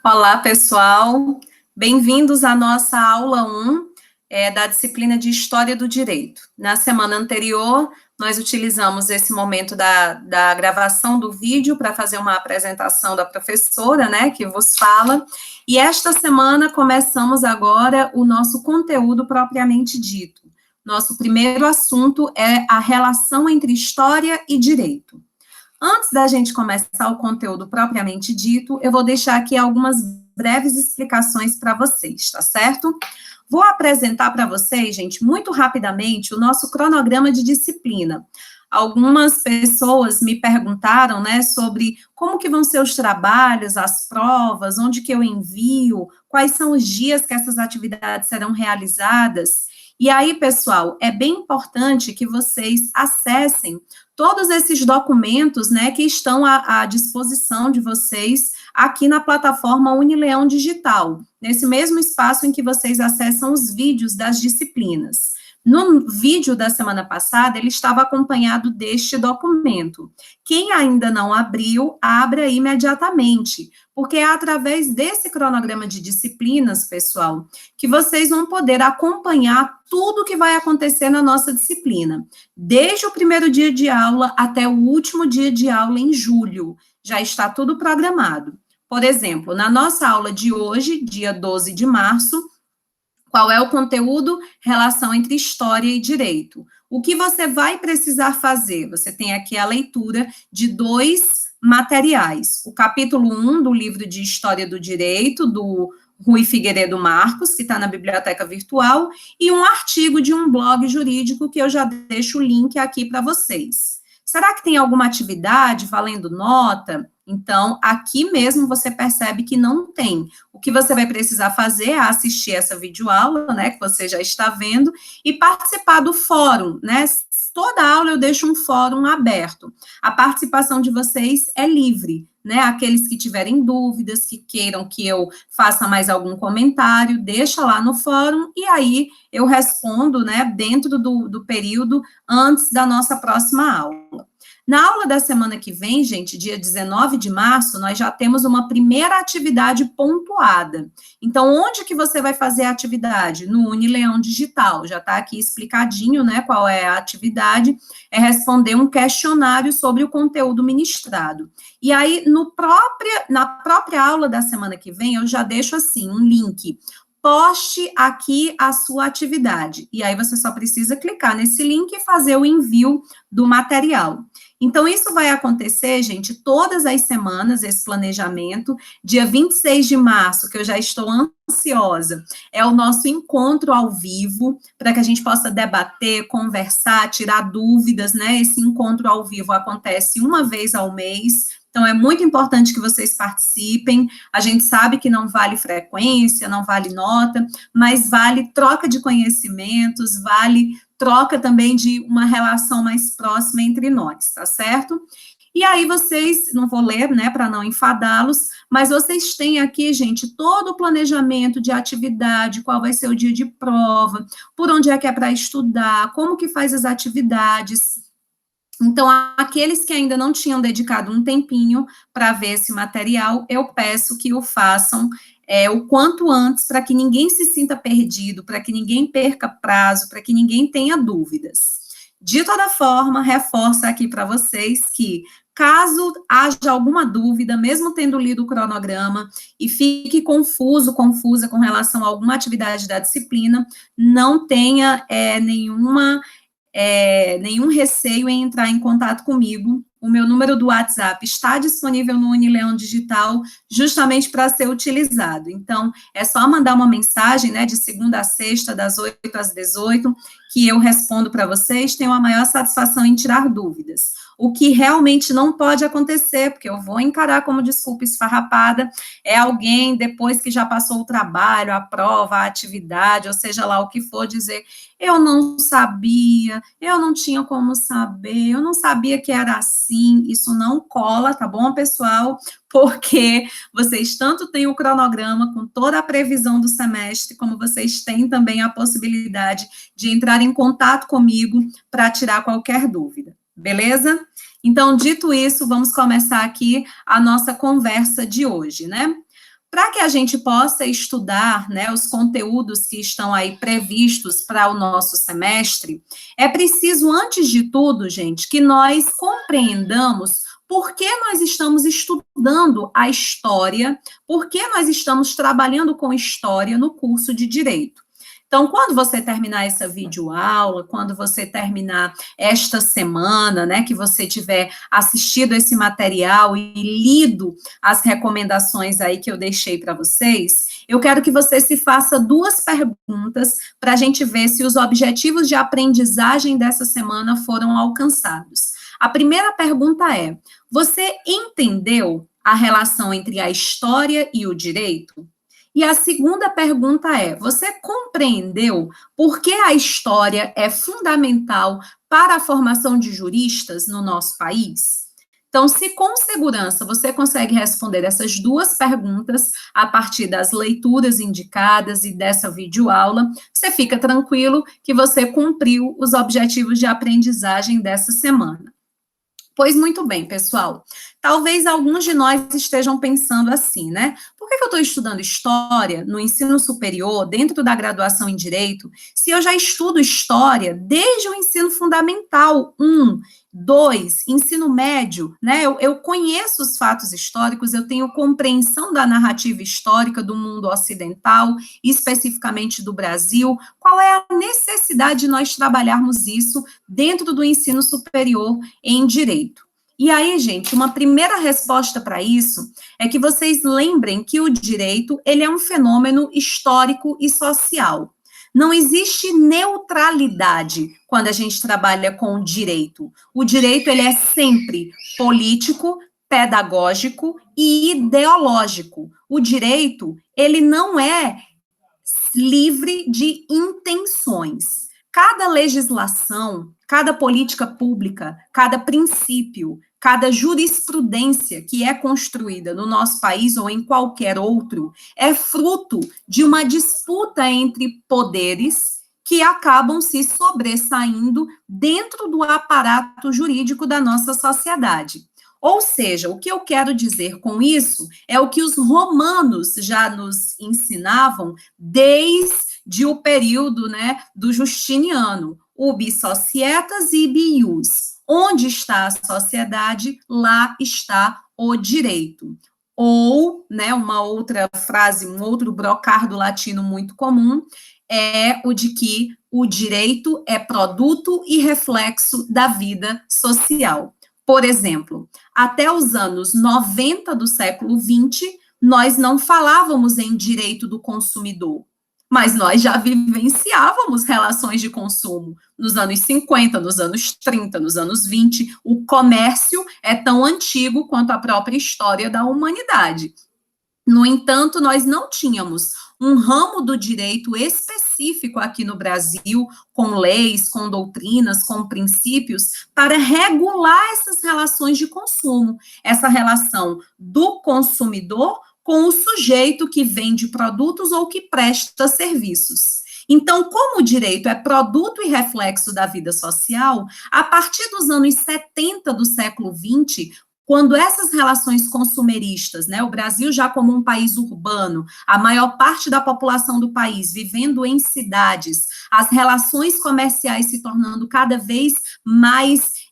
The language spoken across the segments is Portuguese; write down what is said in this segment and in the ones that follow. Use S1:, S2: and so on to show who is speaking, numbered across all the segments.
S1: Olá, pessoal. Bem-vindos à nossa aula 1 da disciplina de História do Direito. Na semana anterior, nós utilizamos esse momento da gravação do vídeo para fazer uma apresentação da professora, né, que vos fala. E esta semana começamos agora o nosso conteúdo propriamente dito. Nosso primeiro assunto é a relação entre história e direito. Antes da gente começar o conteúdo propriamente dito, eu vou deixar aqui algumas breves explicações para vocês, tá certo? Vou apresentar para vocês, gente, muito rapidamente, o nosso cronograma de disciplina. Algumas pessoas me perguntaram, né, sobre como que vão ser os trabalhos, as provas, onde que eu envio, quais são os dias que essas atividades serão realizadas. E aí, pessoal, é bem importante que vocês acessem todos esses documentos, né, que estão à disposição de vocês aqui na plataforma Unileão Digital, nesse mesmo espaço em que vocês acessam os vídeos das disciplinas. No vídeo da semana passada, ele estava acompanhado deste documento. Quem ainda não abriu, abra imediatamente, porque é através desse cronograma de disciplinas, pessoal, que vocês vão poder acompanhar tudo o que vai acontecer na nossa disciplina, desde o primeiro dia de aula até o último dia de aula em julho. Já está tudo programado. Por exemplo, na nossa aula de hoje, dia 12 de março, qual é o conteúdo? Relação entre história e direito. O que você vai precisar fazer? Você tem aqui a leitura de 2 materiais. O capítulo 1 do livro de História do Direito, do Rui Figueiredo Marcos, que está na biblioteca virtual, e um artigo de um blog jurídico que eu já deixo o link aqui para vocês. Será que tem alguma atividade valendo nota? Então, aqui mesmo você percebe que não tem. O que você vai precisar fazer é assistir essa videoaula, né, que você já está vendo, e participar do fórum, né? Toda aula eu deixo um fórum aberto. A participação de vocês é livre, né? Aqueles que tiverem dúvidas, que queiram que eu faça mais algum comentário, deixa lá no fórum, e aí eu respondo, né, dentro do período antes da nossa próxima aula. Na aula da semana que vem, gente, dia 19 de março, nós já temos uma primeira atividade pontuada. Então, onde que você vai fazer a atividade? No Unileão Digital, já está aqui explicadinho, né, qual é a atividade, é responder um questionário sobre o conteúdo ministrado. E aí, na própria aula da semana que vem, eu já deixo assim, um link. Poste aqui a sua atividade. E aí, você só precisa clicar nesse link e fazer o envio do material. Então, isso vai acontecer, gente, todas as semanas, esse planejamento. Dia 26 de março, que eu já estou ansiosa, é o nosso encontro ao vivo, para que a gente possa debater, conversar, tirar dúvidas, né? Esse encontro ao vivo acontece uma vez ao mês. Então, é muito importante que vocês participem. A gente sabe que não vale frequência, não vale nota, mas vale troca de conhecimentos, vale troca também de uma relação mais próxima entre nós, tá certo? E aí vocês, não vou ler, né, para não enfadá-los, mas vocês têm aqui, gente, todo o planejamento de atividade, qual vai ser o dia de prova, por onde é que é para estudar, como que faz as atividades. Então, aqueles que ainda não tinham dedicado um tempinho para ver esse material, eu peço que o façam o quanto antes, para que ninguém se sinta perdido, para que ninguém perca prazo, para que ninguém tenha dúvidas. De toda forma, reforço aqui para vocês que, caso haja alguma dúvida, mesmo tendo lido o cronograma, e fique confuso, confusa com relação a alguma atividade da disciplina, não tenha nenhum receio em entrar em contato comigo. O meu número do WhatsApp está disponível no Unileão Digital, justamente para ser utilizado. Então, é só mandar uma mensagem, né, de segunda a sexta, das 8 às 18, que eu respondo para vocês. Tenho a maior satisfação em tirar dúvidas. O que realmente não pode acontecer, porque eu vou encarar como desculpa esfarrapada, é alguém, depois que já passou o trabalho, a prova, a atividade, ou seja lá o que for, dizer: eu não sabia, eu não tinha como saber, eu não sabia que era assim. Isso não cola, tá bom, pessoal? Porque vocês tanto têm o cronograma com toda a previsão do semestre, como vocês têm também a possibilidade de entrar em contato comigo para tirar qualquer dúvida, beleza? Então, dito isso, vamos começar aqui a nossa conversa de hoje, né? Para que a gente possa estudar, né, os conteúdos que estão aí previstos para o nosso semestre, é preciso, antes de tudo, gente, que nós compreendamos por que nós estamos estudando a história, por que nós estamos trabalhando com história no curso de Direito. Então, quando você terminar essa videoaula, quando você terminar esta semana, né, que você tiver assistido esse material e lido as recomendações aí que eu deixei para vocês, eu quero que você se faça 2 perguntas para a gente ver se os objetivos de aprendizagem dessa semana foram alcançados. A primeira pergunta é: você entendeu a relação entre a história e o direito? E a segunda pergunta é: você compreendeu por que a história é fundamental para a formação de juristas no nosso país? Então, se com segurança você consegue responder essas 2 perguntas a partir das leituras indicadas e dessa videoaula, você fica tranquilo que você cumpriu os objetivos de aprendizagem dessa semana. Pois muito bem, pessoal. Talvez alguns de nós estejam pensando assim, né? Por que eu estou estudando história no ensino superior, dentro da graduação em Direito, se eu já estudo história desde o ensino fundamental 1, 2, ensino médio, né? Eu conheço os fatos históricos, eu tenho compreensão da narrativa histórica do mundo ocidental, especificamente do Brasil. Qual é a necessidade de nós trabalharmos isso dentro do ensino superior em Direito? E aí, gente, uma primeira resposta para isso é que vocês lembrem que o direito, ele é um fenômeno histórico e social. Não existe neutralidade quando a gente trabalha com o direito. O direito, ele é sempre político, pedagógico e ideológico. O direito, ele não é livre de intenções. Cada legislação, cada política pública, cada princípio, cada jurisprudência que é construída no nosso país ou em qualquer outro, é fruto de uma disputa entre poderes que acabam se sobressaindo dentro do aparato jurídico da nossa sociedade. Ou seja, o que eu quero dizer com isso é o que os romanos já nos ensinavam desde o período, né, do Justiniano, ubi societas ibi ius. Onde está a sociedade, lá está o direito. Ou, né, uma outra frase, um outro brocardo latino muito comum, é o de que o direito é produto e reflexo da vida social. Por exemplo, até os anos 90 do século XX, nós não falávamos em direito do consumidor, mas nós já vivenciávamos relações de consumo nos anos 50, nos anos 30, nos anos 20. O comércio é tão antigo quanto a própria história da humanidade. No entanto, nós não tínhamos um ramo do direito específico aqui no Brasil, com leis, com doutrinas, com princípios, para regular essas relações de consumo, essa relação do consumidor com o sujeito que vende produtos ou que presta serviços. Então, como o direito é produto e reflexo da vida social, a partir dos anos 70 do século XX, quando essas relações consumeristas, né, o Brasil já como um país urbano, a maior parte da população do país vivendo em cidades, as relações comerciais se tornando cada vez mais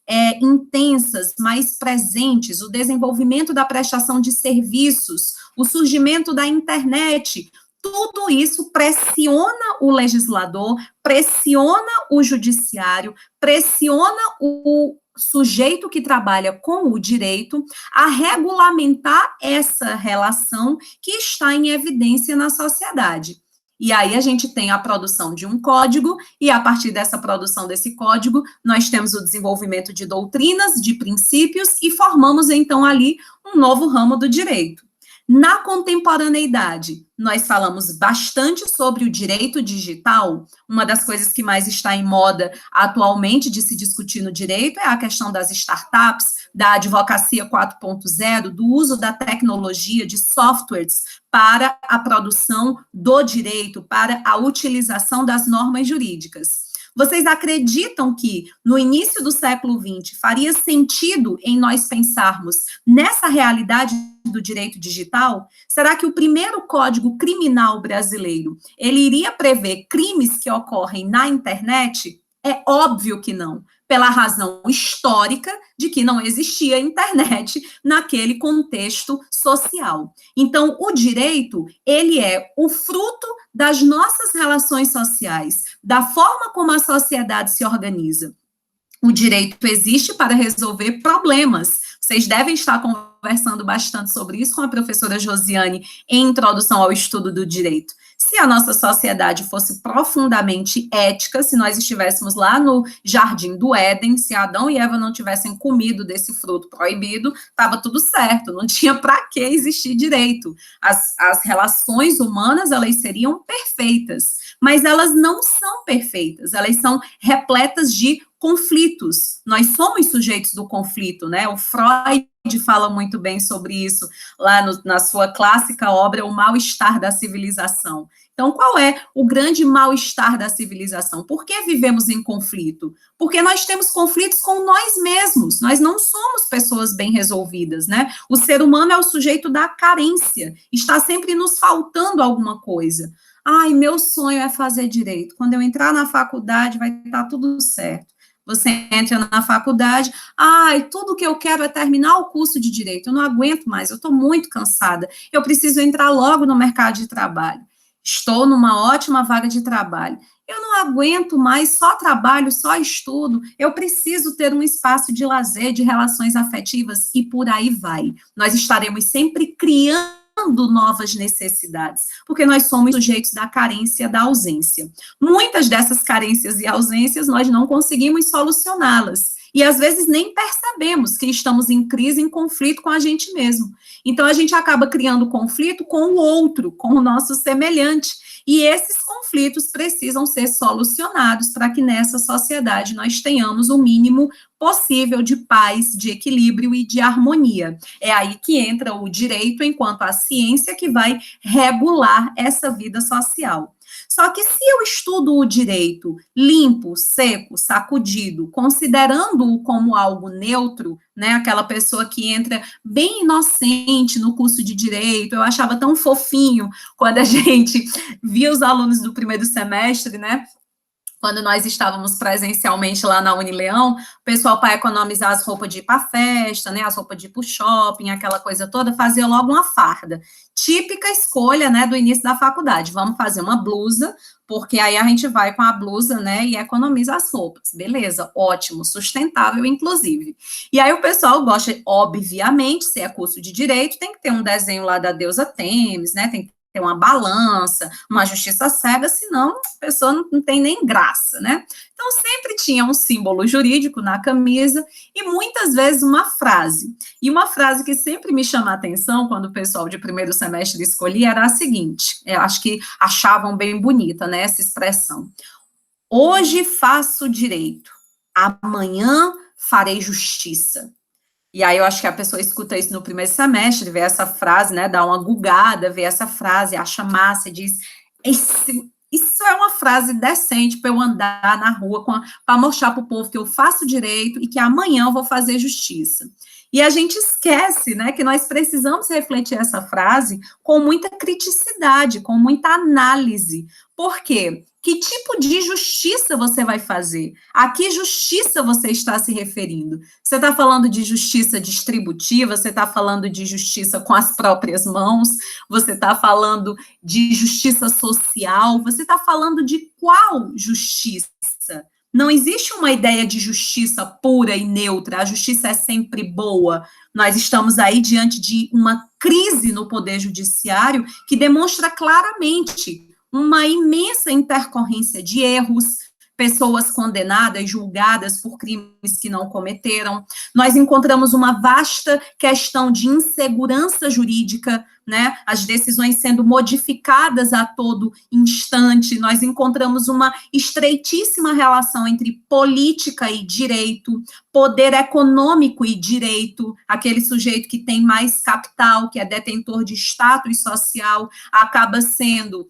S1: intensas, mais presentes, o desenvolvimento da prestação de serviços, o surgimento da internet, tudo isso pressiona o legislador, pressiona o judiciário, pressiona o sujeito que trabalha com o direito a regulamentar essa relação que está em evidência na sociedade. E aí a gente tem a produção de um código, e a partir dessa produção desse código, nós temos o desenvolvimento de doutrinas, de princípios, e formamos então ali um novo ramo do direito. Na contemporaneidade, nós falamos bastante sobre o direito digital. Uma das coisas que mais está em moda atualmente de se discutir no direito é a questão das startups, da advocacia 4.0, do uso da tecnologia, de softwares para a produção do direito, para a utilização das normas jurídicas. Vocês acreditam que, no início do século XX, faria sentido em nós pensarmos nessa realidade do direito digital? Será que o primeiro Código Criminal brasileiro, ele iria prever crimes que ocorrem na internet? É óbvio que não, pela razão histórica de que não existia internet naquele contexto social. Então, o direito, ele é o fruto das nossas relações sociais, da forma como a sociedade se organiza. O direito existe para resolver problemas. Vocês devem estar conversando bastante sobre isso com a professora Josiane em Introdução ao Estudo do Direito. Se a nossa sociedade fosse profundamente ética, se nós estivéssemos lá no Jardim do Éden, se Adão e Eva não tivessem comido desse fruto proibido, estava tudo certo, não tinha para que existir direito. As relações humanas, elas seriam perfeitas, mas elas não são perfeitas, elas são repletas de conflitos. Nós somos sujeitos do conflito, né? O Freud fala muito bem sobre isso lá na sua clássica obra O Mal-Estar da Civilização. Então, qual é o grande mal-estar da civilização? Por que vivemos em conflito? Porque nós temos conflitos com nós mesmos, nós não somos pessoas bem resolvidas, né? O ser humano é o sujeito da carência, está sempre nos faltando alguma coisa. Ai, meu sonho é fazer direito. Quando eu entrar na faculdade, vai estar tudo certo. Você entra na faculdade, ai, tudo que eu quero é terminar o curso de direito, eu não aguento mais, eu estou muito cansada, eu preciso entrar logo no mercado de trabalho. Estou numa ótima vaga de trabalho. Eu não aguento mais, só trabalho, só estudo, eu preciso ter um espaço de lazer, de relações afetivas, e por aí vai. Nós estaremos sempre criando novas necessidades, porque nós somos sujeitos da carência, da ausência. Muitas dessas carências e ausências nós não conseguimos solucioná-las, e às vezes nem percebemos que estamos em crise, em conflito com a gente mesmo. Então a gente acaba criando conflito com o outro, com o nosso semelhante, e esses conflitos precisam ser solucionados para que nessa sociedade nós tenhamos o mínimo possível de paz, de equilíbrio e de harmonia. É aí que entra o direito enquanto a ciência que vai regular essa vida social. Só que se eu estudo o direito limpo, seco, sacudido, considerando-o como algo neutro, né, aquela pessoa que entra bem inocente no curso de direito, eu achava tão fofinho quando a gente via os alunos do primeiro semestre, né, quando nós estávamos presencialmente lá na Unileão, o pessoal, para economizar as roupas de ir para festa, né, as roupas de ir para o shopping, aquela coisa toda, fazia logo uma farda. Típica escolha, né, do início da faculdade. Vamos fazer uma blusa, porque aí a gente vai com a blusa, né, e economiza as roupas. Beleza, ótimo, sustentável, inclusive. E aí o pessoal gosta, obviamente, se é curso de direito, tem que ter um desenho lá da deusa Têmis, né, tem que ter uma balança, uma justiça cega, senão a pessoa não tem nem graça, né? Então, sempre tinha um símbolo jurídico na camisa e muitas vezes uma frase. E uma frase que sempre me chama a atenção quando o pessoal de primeiro semestre escolhia era a seguinte, eu acho que achavam bem bonita, né, essa expressão. Hoje faço direito, amanhã farei justiça. E aí eu acho que a pessoa escuta isso no primeiro semestre, vê essa frase, né, dá uma gugada, vê essa frase, acha massa e diz, isso é uma frase decente para eu andar na rua, para mostrar para o povo que eu faço direito e que amanhã eu vou fazer justiça. E a gente esquece, né, que nós precisamos refletir essa frase com muita criticidade, com muita análise. Por quê? Que tipo de justiça você vai fazer? A que justiça você está se referindo? Você está falando de justiça distributiva? Você está falando de justiça com as próprias mãos? Você está falando de justiça social? Você está falando de qual justiça? Não existe uma ideia de justiça pura e neutra, a justiça é sempre boa. Nós estamos aí diante de uma crise no Poder Judiciário que demonstra claramente uma imensa intercorrência de erros, pessoas condenadas, julgadas por crimes que não cometeram. Nós encontramos uma vasta questão de insegurança jurídica, né? As decisões sendo modificadas a todo instante. Nós encontramos uma estreitíssima relação entre política e direito, poder econômico e direito. Aquele sujeito que tem mais capital, que é detentor de status social, acaba sendo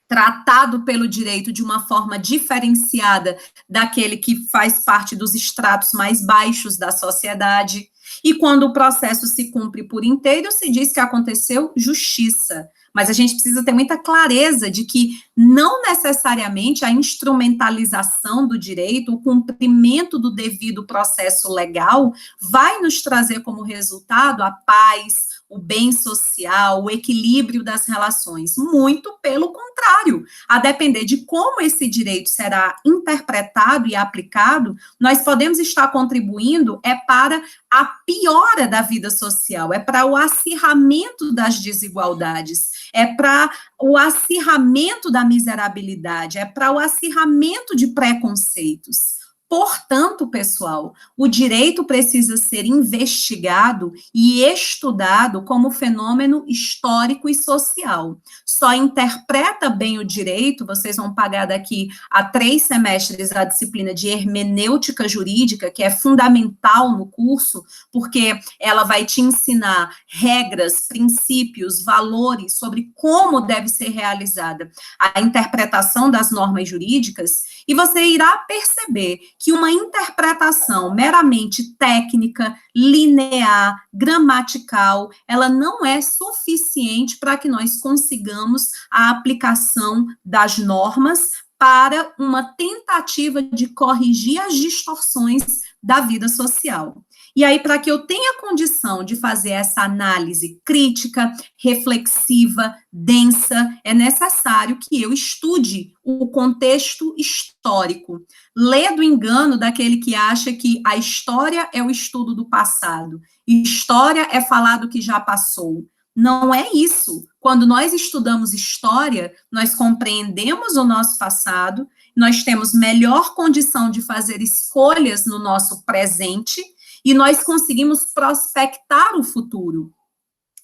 S1: tratado pelo direito de uma forma diferenciada daquele que faz parte dos estratos mais baixos da sociedade. E quando o processo se cumpre por inteiro, se diz que aconteceu justiça. Mas a gente precisa ter muita clareza de que não necessariamente a instrumentalização do direito, o cumprimento do devido processo legal, vai nos trazer como resultado a paz, o bem social, o equilíbrio das relações. Muito pelo contrário. A depender de como esse direito será interpretado e aplicado, nós podemos estar contribuindo para a piora da vida social, é para o acirramento das desigualdades, é para o acirramento da miserabilidade, é para o acirramento de preconceitos. Portanto, pessoal, o direito precisa ser investigado e estudado como fenômeno histórico e social. Só interpreta bem o direito, vocês vão pagar daqui a 3 semestres a disciplina de hermenêutica jurídica, que é fundamental no curso, porque ela vai te ensinar regras, princípios, valores sobre como deve ser realizada a interpretação das normas jurídicas, e você irá perceber que uma interpretação meramente técnica, linear, gramatical, ela não é suficiente para que nós consigamos a aplicação das normas para uma tentativa de corrigir as distorções da vida social. E aí, para que eu tenha condição de fazer essa análise crítica, reflexiva, densa, é necessário que eu estude o contexto histórico. Lê do engano daquele que acha que a história é o estudo do passado, história é falar do que já passou. Não é isso. Quando nós estudamos história, nós compreendemos o nosso passado, nós temos melhor condição de fazer escolhas no nosso presente, e nós conseguimos prospectar o futuro.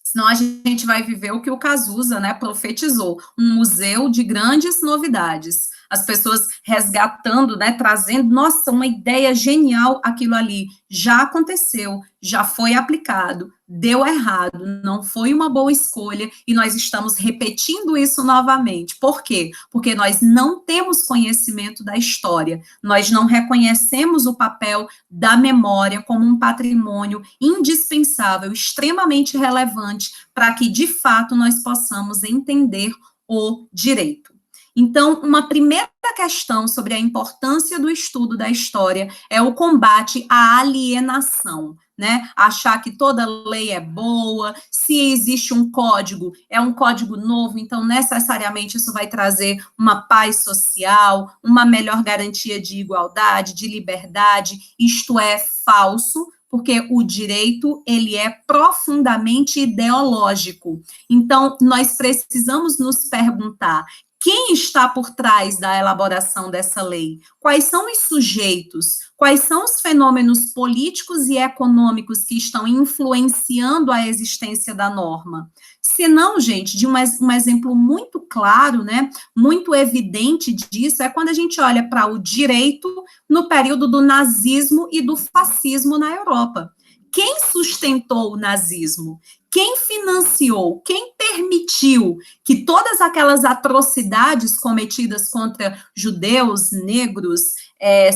S1: Senão a gente vai viver o que o Cazuza, né, profetizou, um museu de grandes novidades. As pessoas resgatando, né, trazendo, nossa, uma ideia genial, aquilo ali já aconteceu, já foi aplicado, deu errado, não foi uma boa escolha, e nós estamos repetindo isso novamente. Por quê? Porque nós não temos conhecimento da história, nós não reconhecemos o papel da memória como um patrimônio indispensável, extremamente relevante, para que, de fato, nós possamos entender o direito. Então, uma primeira questão sobre a importância do estudo da história é o combate à alienação, né? Achar que toda lei é boa, se existe um código, é um código novo, então necessariamente isso vai trazer uma paz social, uma melhor garantia de igualdade, de liberdade. Isto é falso, porque o direito, ele é profundamente ideológico. Então, nós precisamos nos perguntar: quem está por trás da elaboração dessa lei? Quais são os sujeitos? Quais são os fenômenos políticos e econômicos que estão influenciando a existência da norma? Se não, gente, de um exemplo muito claro, né, muito evidente disso, é quando a gente olha para o direito no período do nazismo e do fascismo na Europa. Quem sustentou o nazismo? Quem financiou, quem permitiu que todas aquelas atrocidades cometidas contra judeus, negros,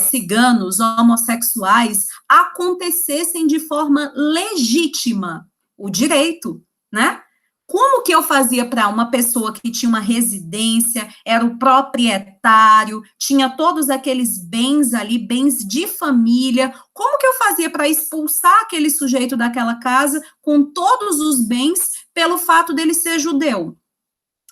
S1: ciganos, homossexuais, acontecessem de forma legítima? O direito, né? Como que eu fazia para uma pessoa que tinha uma residência, era o proprietário, tinha todos aqueles bens ali, bens de família, como que eu fazia para expulsar aquele sujeito daquela casa com todos os bens pelo fato dele ser judeu?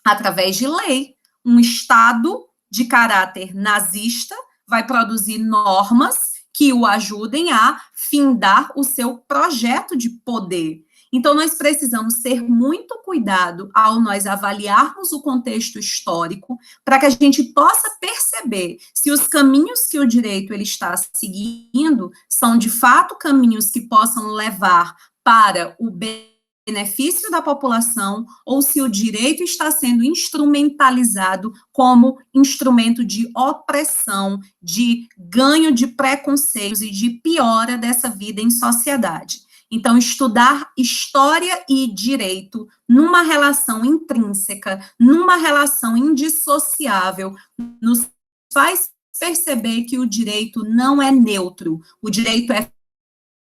S1: Através de lei. Um Estado de caráter nazista vai produzir normas que o ajudem a findar o seu projeto de poder. Então, nós precisamos ter muito cuidado ao nós avaliarmos o contexto histórico, para que a gente possa perceber se os caminhos que o direito ele está seguindo são, de fato, caminhos que possam levar para o benefício da população, ou se o direito está sendo instrumentalizado como instrumento de opressão, de ganho de preconceitos e de piora dessa vida em sociedade. Então, estudar história e direito numa relação intrínseca, numa relação indissociável, nos faz perceber que o direito não é neutro, o direito é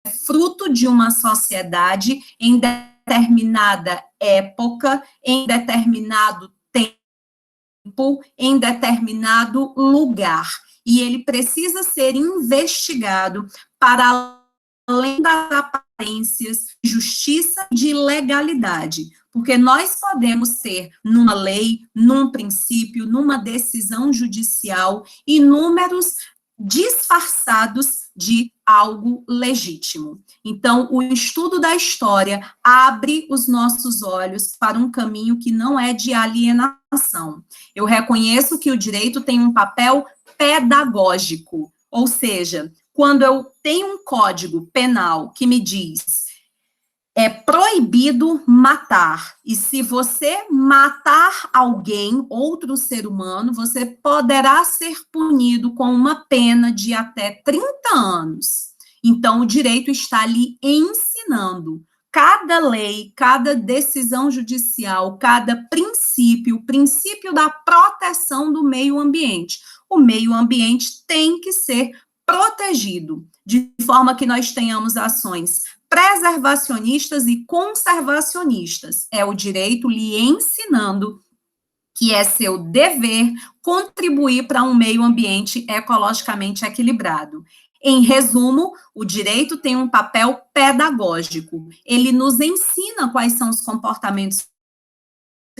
S1: fruto de uma sociedade em determinada época, em determinado tempo, em determinado lugar. E ele precisa ser investigado para além das aparências, justiça e de legalidade. Porque nós podemos ter, numa lei, num princípio, numa decisão judicial, inúmeros disfarçados de algo legítimo. Então, o estudo da história abre os nossos olhos para um caminho que não é de alienação. Eu reconheço que o direito tem um papel pedagógico, ou seja, quando eu tenho um código penal que me diz é proibido matar, e se você matar alguém, outro ser humano, você poderá ser punido com uma pena de até 30 anos. Então, o direito está lhe ensinando. Cada lei, cada decisão judicial, cada princípio, o princípio da proteção do meio ambiente. O meio ambiente tem que ser protegido, de forma que nós tenhamos ações preservacionistas e conservacionistas. É o direito lhe ensinando que é seu dever contribuir para um meio ambiente ecologicamente equilibrado. Em resumo, o direito tem um papel pedagógico. Ele nos ensina quais são os comportamentos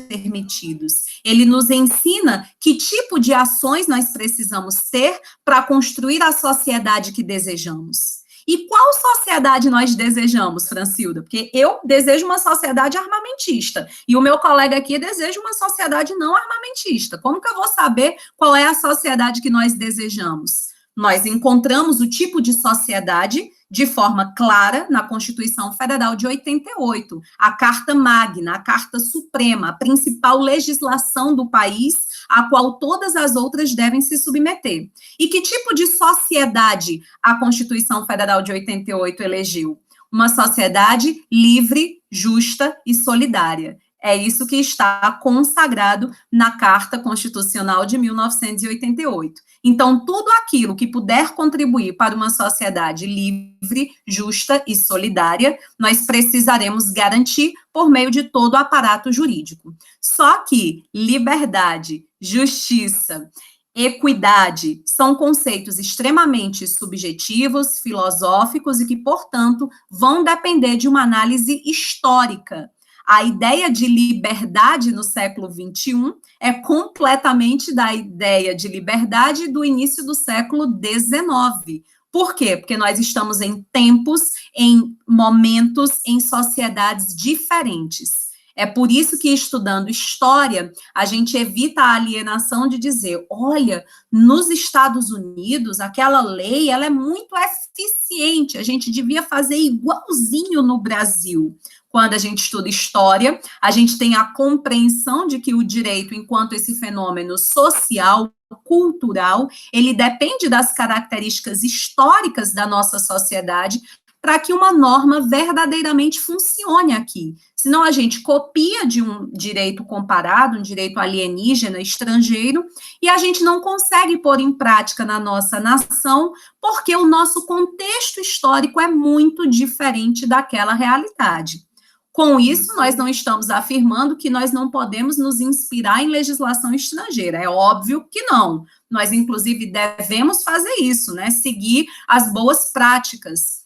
S1: permitidos. Ele nos ensina que tipo de ações nós precisamos ter para construir a sociedade que desejamos. E qual sociedade nós desejamos, Francilda? Porque eu desejo uma sociedade armamentista, e o meu colega aqui deseja uma sociedade não armamentista. Como que eu vou saber qual é a sociedade que nós desejamos? Nós encontramos o tipo de sociedade de forma clara na Constituição Federal de 88, a Carta Magna, a Carta Suprema, a principal legislação do país, a qual todas as outras devem se submeter. E que tipo de sociedade a Constituição Federal de 88 elegeu? Uma sociedade livre, justa e solidária. É isso que está consagrado na Carta Constitucional de 1988. Então, tudo aquilo que puder contribuir para uma sociedade livre, justa e solidária, nós precisaremos garantir por meio de todo o aparato jurídico. Só que liberdade, justiça, equidade são conceitos extremamente subjetivos, filosóficos e que, portanto, vão depender de uma análise histórica. A ideia de liberdade no século XXI é completamente da ideia de liberdade do início do século XIX. Por quê? Porque nós estamos em tempos, em momentos, em sociedades diferentes. É por isso que, estudando história, a gente evita a alienação de dizer, olha, nos Estados Unidos, aquela lei, ela é muito eficiente, a gente devia fazer igualzinho no Brasil. Quando a gente estuda história, a gente tem a compreensão de que o direito, enquanto esse fenômeno social, cultural, ele depende das características históricas da nossa sociedade para que uma norma verdadeiramente funcione aqui. Senão a gente copia de um direito comparado, um direito alienígena, estrangeiro, e a gente não consegue pôr em prática na nossa nação, porque o nosso contexto histórico é muito diferente daquela realidade. Com isso, nós não estamos afirmando que nós não podemos nos inspirar em legislação estrangeira. É óbvio que não. Nós, inclusive, devemos fazer isso, né? Seguir as boas práticas,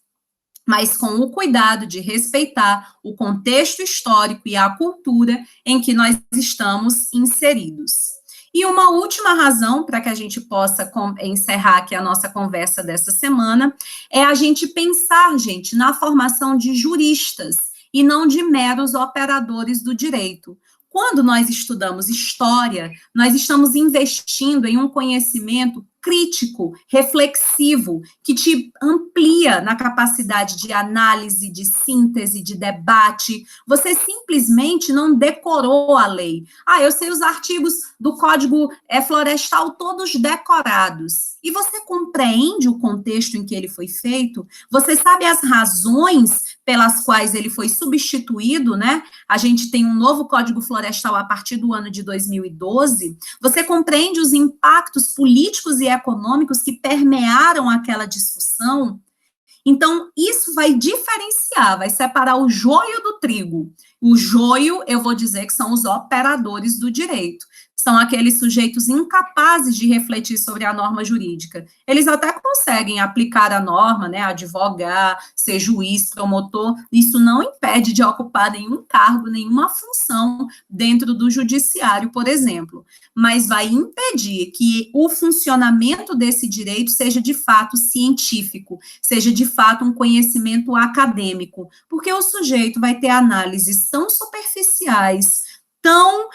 S1: mas com o cuidado de respeitar o contexto histórico e a cultura em que nós estamos inseridos. E uma última razão para que a gente possa encerrar aqui a nossa conversa dessa semana é a gente pensar, gente, na formação de juristas e não de meros operadores do direito. Quando nós estudamos história, nós estamos investindo em um conhecimento crítico, reflexivo, que te amplia na capacidade de análise, de síntese, de debate. Você simplesmente não decorou a lei. Ah, eu sei os artigos do Código Florestal todos decorados. E você compreende o contexto em que ele foi feito? Você sabe as razões pelas quais ele foi substituído, né? A gente tem um novo Código Florestal a partir do ano de 2012. Você compreende os impactos políticos e econômicos que permearam aquela discussão? Então, isso vai diferenciar, vai separar o joio do trigo. O joio, eu vou dizer que são os operadores do direito. São aqueles sujeitos incapazes de refletir sobre a norma jurídica. Eles até conseguem aplicar a norma, né, advogar, ser juiz, promotor, isso não impede de ocupar nenhum cargo, nenhuma função dentro do judiciário, por exemplo, mas vai impedir que o funcionamento desse direito seja de fato científico, seja de fato um conhecimento acadêmico, porque o sujeito vai ter análises tão superficiais, tão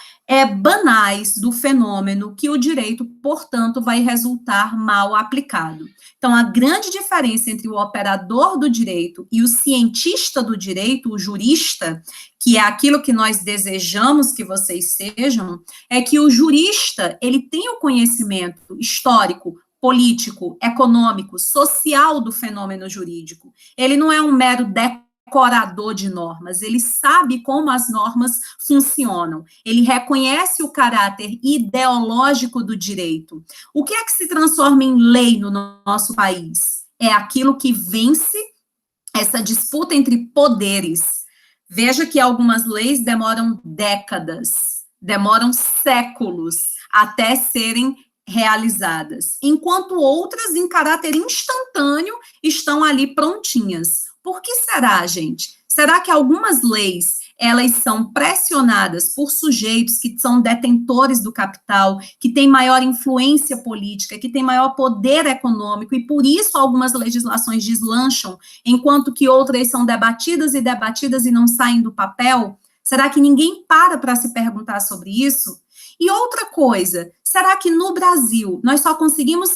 S1: banais do fenômeno, que o direito, portanto, vai resultar mal aplicado. Então, a grande diferença entre o operador do direito e o cientista do direito, o jurista, que é aquilo que nós desejamos que vocês sejam, é que o jurista, ele tem o conhecimento histórico, político, econômico, social do fenômeno jurídico. Ele não é um mero decorador de normas, ele sabe como as normas funcionam, ele reconhece o caráter ideológico do direito. O que é que se transforma em lei no nosso país? É aquilo que vence essa disputa entre poderes. Veja que algumas leis demoram décadas, demoram séculos até serem realizadas, enquanto outras, em caráter instantâneo, estão ali prontinhas. Por que será, gente? Será que algumas leis, elas são pressionadas por sujeitos que são detentores do capital, que têm maior influência política, que têm maior poder econômico, e por isso algumas legislações deslancham, enquanto que outras são debatidas e não saem do papel? Será que ninguém para se perguntar sobre isso? E outra coisa, será que no Brasil nós só conseguimos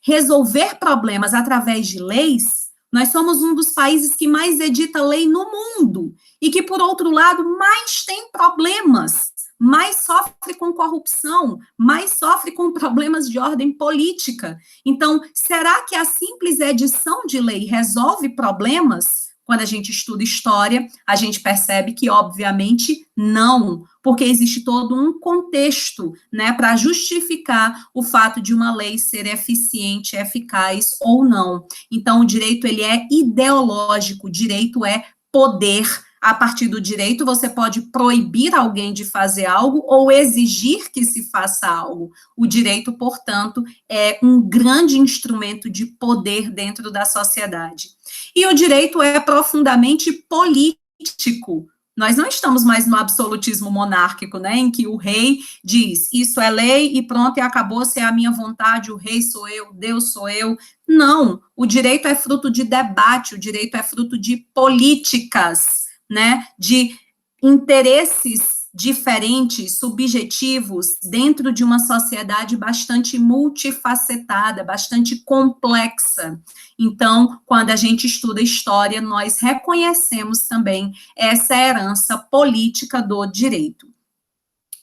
S1: resolver problemas através de leis? Nós somos um dos países que mais edita lei no mundo e que, por outro lado, mais tem problemas, mais sofre com corrupção, mais sofre com problemas de ordem política. Então, será que a simples edição de lei resolve problemas? Quando a gente estuda história, a gente percebe que, obviamente, não, porque existe todo um contexto, né, para justificar o fato de uma lei ser eficiente, eficaz ou não. Então, o direito, ele é ideológico, o direito é poder. A partir do direito, você pode proibir alguém de fazer algo ou exigir que se faça algo. O direito, portanto, é um grande instrumento de poder dentro da sociedade. E o direito é profundamente político. Nós não estamos mais no absolutismo monárquico, né, em que o rei diz, isso é lei e pronto, e acabou-se a minha vontade, o rei sou eu, Deus sou eu. Não, o direito é fruto de debate, o direito é fruto de políticas, né, de interesses diferentes, subjetivos, dentro de uma sociedade bastante multifacetada, bastante complexa. Então, quando a gente estuda história, nós reconhecemos também essa herança política do direito.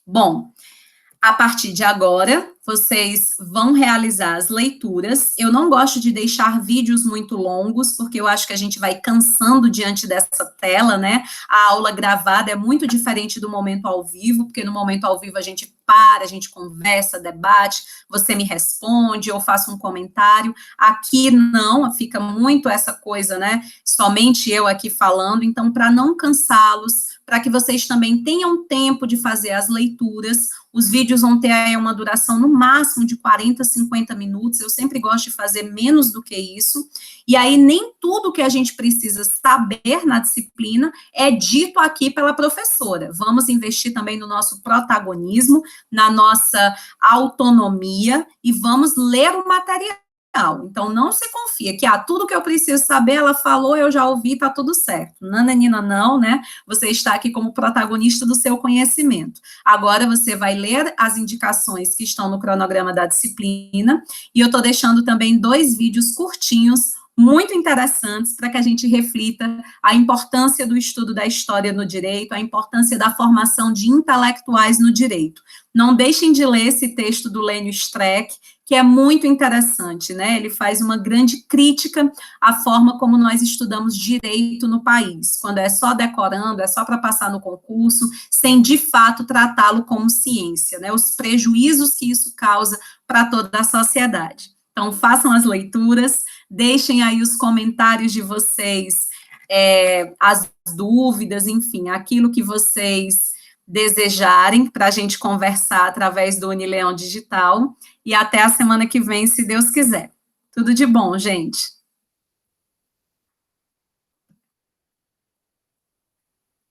S1: Bom, a partir de agora, vocês vão realizar as leituras. Eu não gosto de deixar vídeos muito longos, porque eu acho que a gente vai cansando diante dessa tela, né? A aula gravada é muito diferente do momento ao vivo, porque no momento ao vivo a gente para, a gente conversa, debate, você me responde, eu faço um comentário. Aqui não, fica muito essa coisa, né? Somente eu aqui falando. Então, para não cansá-los, para que vocês também tenham tempo de fazer as leituras, os vídeos vão ter aí uma duração no máximo de 40, 50 minutos, eu sempre gosto de fazer menos do que isso, e aí nem tudo que a gente precisa saber na disciplina é dito aqui pela professora. Vamos investir também no nosso protagonismo, na nossa autonomia, e vamos ler o material. Então, não se confia que tudo que eu preciso saber, ela falou, eu já ouvi, tá tudo certo. Nananina, não, né? Você está aqui como protagonista do seu conhecimento. Agora, você vai ler as indicações que estão no cronograma da disciplina, e eu estou deixando também 2 vídeos curtinhos, muito interessantes, para que a gente reflita a importância do estudo da história no direito, a importância da formação de intelectuais no direito. Não deixem de ler esse texto do Lênio Streck, que é muito interessante, né? Ele faz uma grande crítica à forma como nós estudamos direito no país, quando é só decorando, é só para passar no concurso, sem de fato tratá-lo como ciência, né? Os prejuízos que isso causa para toda a sociedade. Então, façam as leituras, Deixem aí os comentários de vocês, as dúvidas, enfim, aquilo que vocês desejarem para a gente conversar através do Unileão Digital. E até a semana que vem, se Deus quiser. Tudo de bom, gente.